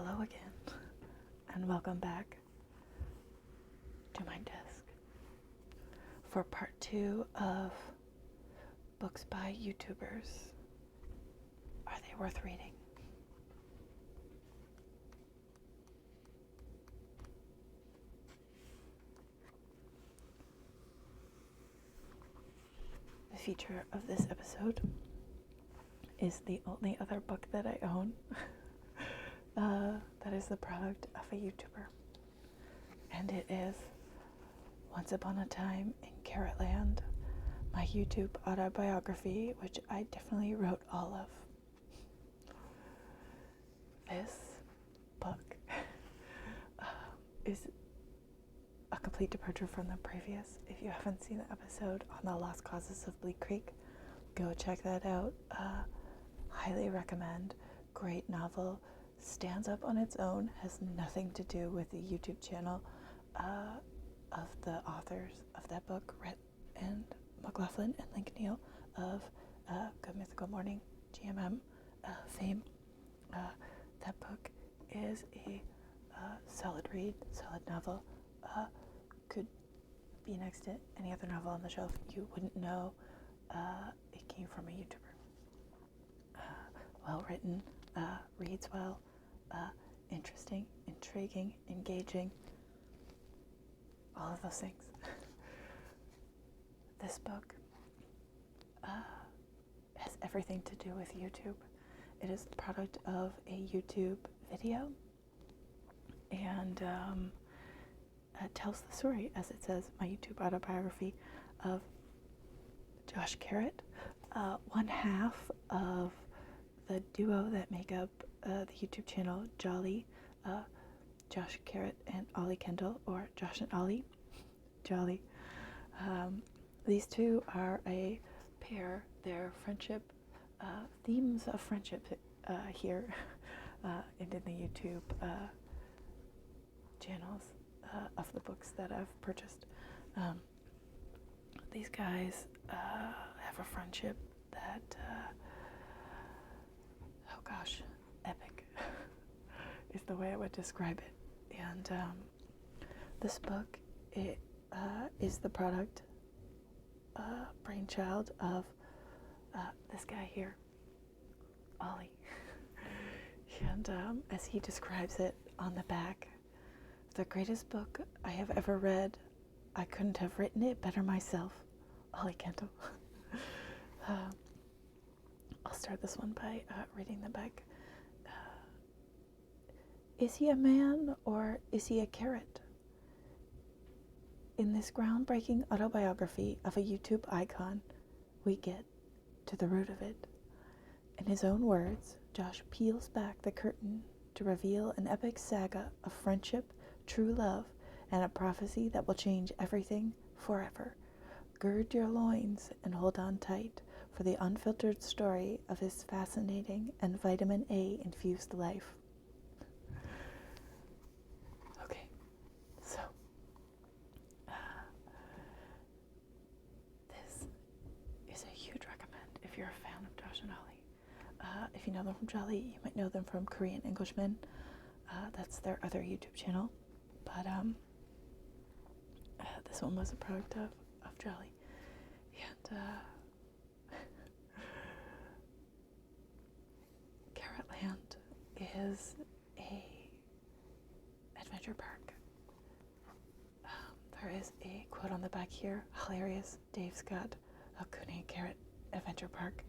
Hello again, and welcome back to my desk for part 2 of books by YouTubers. Are they worth reading? The feature of this episode is the only other book that I own that is the product of a YouTuber. And it is Once Upon a Time in Carrotland, my YouTube autobiography, which I definitely wrote all of. This book is a complete departure from the previous. If you haven't seen the episode on the Lost Causes of Bleak Creek, go check that out. Highly recommend. Great novel. Stands up on its own. Has nothing to do with the YouTube channel of the authors of that book, Rhett and McLaughlin and Link Neal of Good Mythical Morning GMM fame. That book is a solid read, solid novel. Could be next to any other novel on the shelf. You wouldn't know it came from a YouTuber. Well written, reads well, interesting, intriguing, engaging, all of those things. This book has everything to do with YouTube. It is the product of a YouTube video, and it tells the story, as it says, my YouTube autobiography, of Josh Carrot, one half of the duo that make up the YouTube channel Jolly, Josh Carrot and Ollie Kendall, or Josh and Ollie, Jolly. These two are a pair. Their friendship, themes of friendship here and in the YouTube channels of the books that I've purchased. These guys have a friendship that, oh gosh, epic is the way I would describe it. And this book, it is the product, brainchild of this guy here, Ollie. And as he describes it on the back, the greatest book I have ever read. I couldn't have written it better myself. Ollie Kendall. I'll start this one by reading the back. Is he a man or is he a carrot? In this groundbreaking autobiography of a YouTube icon, we get to the root of it. In his own words, Josh peels back the curtain to reveal an epic saga of friendship, true love, and a prophecy that will change everything forever. Gird your loins and hold on tight for the unfiltered story of his fascinating and vitamin A infused life. Okay, so this is a huge recommend if you're a fan of Josh and Ollie. If you know them from Jolly, you might know them from Korean Englishmen. That's their other YouTube channel. But this one was a product of Jolly. And Carrotland is a adventure park. There is a quote on the back here, hilarious. Dave Scott, Akune Carrot Adventure Park,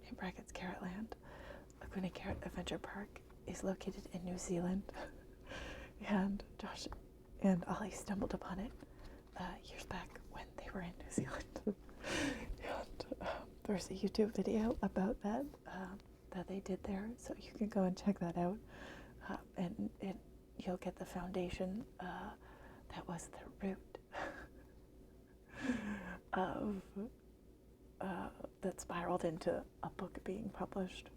in brackets Carrotland. Akune Carrot Adventure Park is located in New Zealand. And Josh and Ollie stumbled upon it years back when they were in New Zealand. And there's a YouTube video about that that they did there, so you can go and check that out. And you'll get the foundation that was the root of that spiraled into a book being published.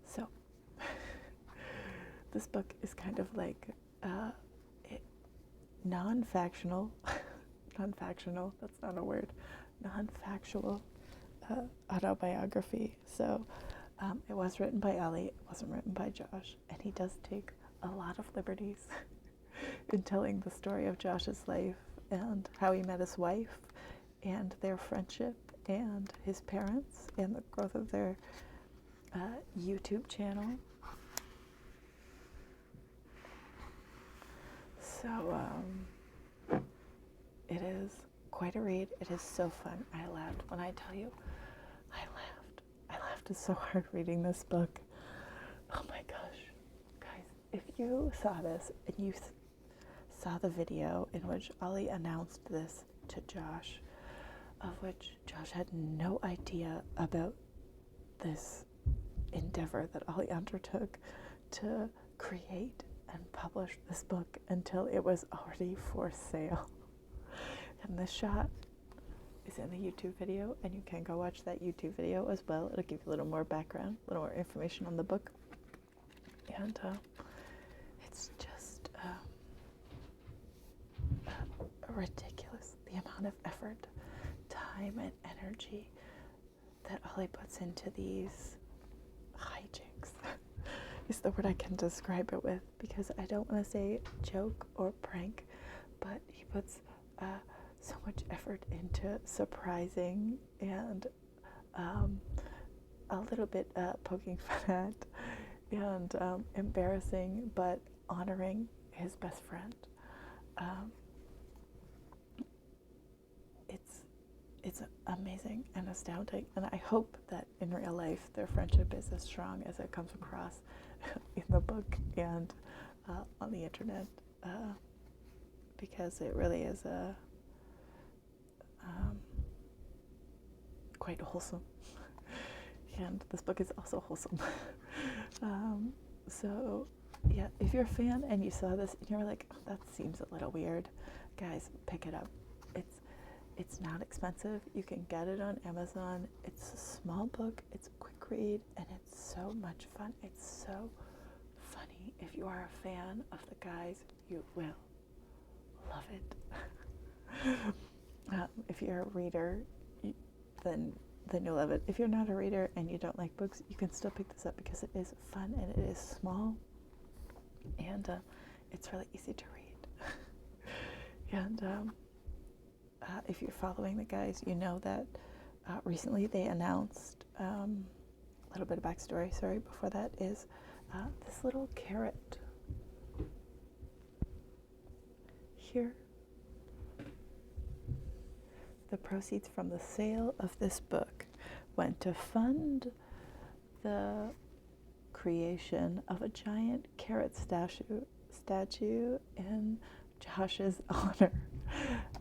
So this book is kind of like non-factional, that's not a word, non-factual autobiography. So it was written by Ollie, it wasn't written by Josh, and he does take a lot of liberties in telling the story of Josh's life and how he met his wife and their friendship and his parents and the growth of their YouTube channel. So it is quite a read. It is so fun. I laughed. When I tell you, I laughed so hard reading this book. Oh my gosh. Guys, if you saw this and you saw the video in which Ollie announced this to Josh, of which Josh had no idea about this endeavor that Ollie undertook to create and publish this book until it was already for sale. And this shot is in the YouTube video, and you can go watch that YouTube video as well. It'll give you a little more background, a little more information on the book. And it's just ridiculous, the amount of effort, time, and energy that Ollie puts into these hijinks is the word I can describe it with, because I don't want to say joke or prank, but he puts so much effort into surprising and a little bit poking fun at and embarrassing but honoring his best friend. It's amazing and astounding, and I hope that in real life their friendship is as strong as it comes across in the book and on the internet, because it really is quite wholesome. And this book is also wholesome. So yeah, if you're a fan and you saw this and you're like, oh, that seems a little weird, guys, pick it up. It's not expensive. You can get it on Amazon. It's a small book. It's a quick read, and it's so much fun. It's so funny. If you are a fan of the guys, you will love it. If you're a reader, then you'll love it. If you're not a reader and you don't like books, you can still pick this up because it is fun and it is small, and it's really easy to read. And if you're following the guys, you know that recently they announced, a little bit of backstory, sorry, before that is this little carrot here. The proceeds from the sale of this book went to fund the creation of a giant carrot statue in Josh's honor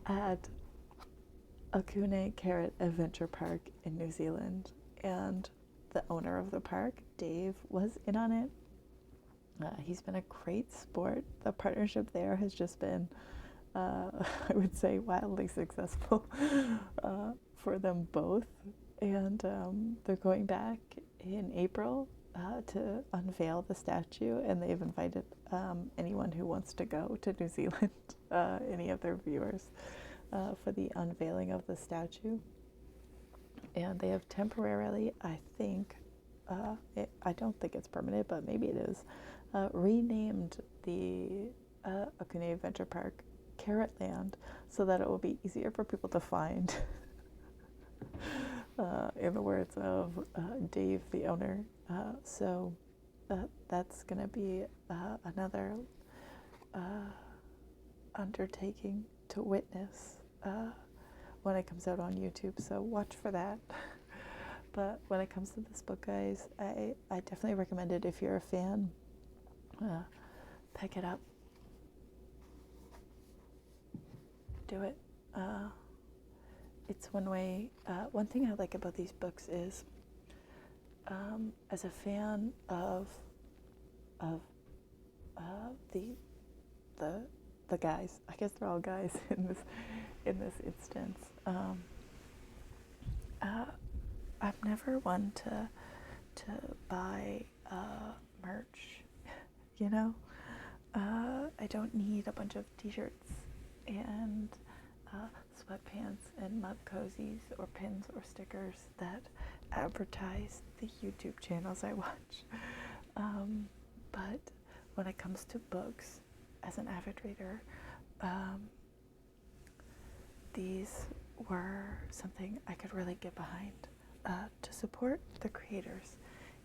at Akune Carrot Adventure Park in New Zealand. And the owner of the park, Dave, was in on it. He's been a great sport. The partnership there has just been, I would say, wildly successful for them both. And they're going back in April to unveil the statue, and they've invited anyone who wants to go to New Zealand, any of their viewers, for the unveiling of the statue. And they have temporarily, I think, I don't think it's permanent, but maybe it is, renamed the Akune Adventure Park Carrotland so that it will be easier for people to find, in the words of Dave, the owner. So that's going to be another undertaking to witness when it comes out on YouTube, so watch for that. But when it comes to this book, guys, I definitely recommend it. If you're a fan, pick it up. Do it. It's one way. One thing I like about these books is, as a fan of the guys, I guess they're all guys in this instance. I'm never one to buy merch, you know. I don't need a bunch of t-shirts and sweatpants and mug cozies or pins or stickers that advertise the YouTube channels I watch. But when it comes to books, as an avid reader, these were something I could really get behind to support the creators.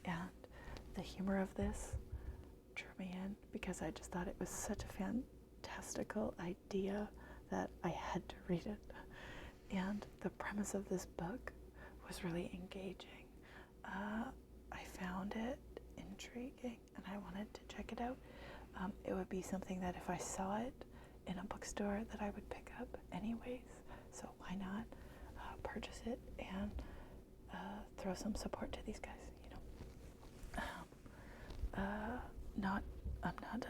And the humor of this drew me in because I just thought it was such a fantastical idea that I had to read it. And the premise of this book was really engaging. I found it intriguing and I wanted to check it out. It would be something that if I saw it in a bookstore that I would pick up anyways. So why not purchase it and throw some support to these guys, you know. I'm not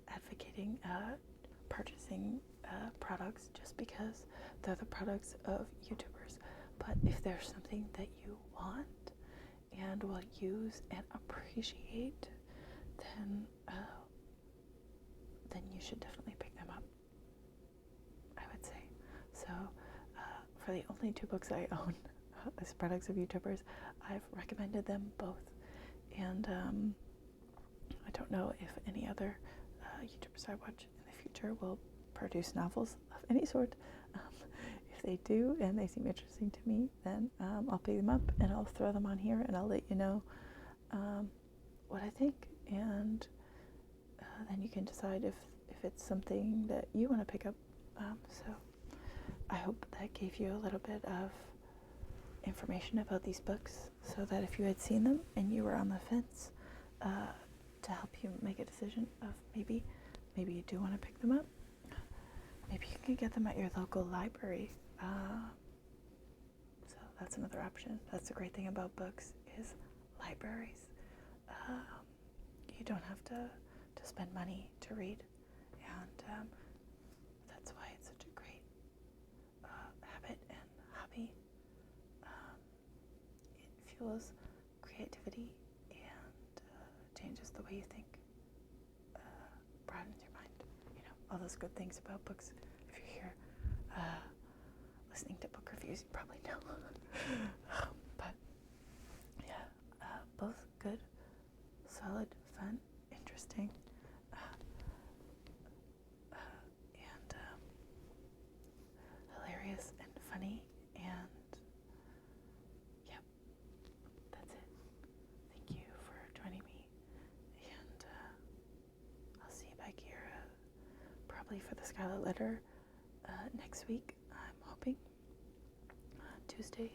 advocating purchasing products just because they're the products of YouTubers. But if there's something that you want and will use and appreciate, then you should definitely pick them up, I would say. So for the only 2 books I own as products of YouTubers, I've recommended them both. And I don't know if any other YouTubers I watch in the future will produce novels of any sort. If they do and they seem interesting to me, then I'll pick them up and I'll throw them on here and I'll let you know what I think. And then you can decide if it's something that you want to pick up. So I hope that gave you a little bit of information about these books so that if you had seen them and you were on the fence, to help you make a decision of maybe you do want to pick them up. Maybe you can get them at your local library. So that's another option. That's the great thing about books is libraries. You don't have to spend money to read, and that's why it's such a great habit and hobby. It fuels creativity and changes the way you think, broadens your mind, you know, all those good things about books. If you're here listening to book reviews, you probably know. But yeah, both good, solid, fun, interesting, and hilarious and funny, and yep, that's it. Thank you for joining me, and I'll see you back here probably for the Scarlet Letter next week, I'm hoping, Tuesday.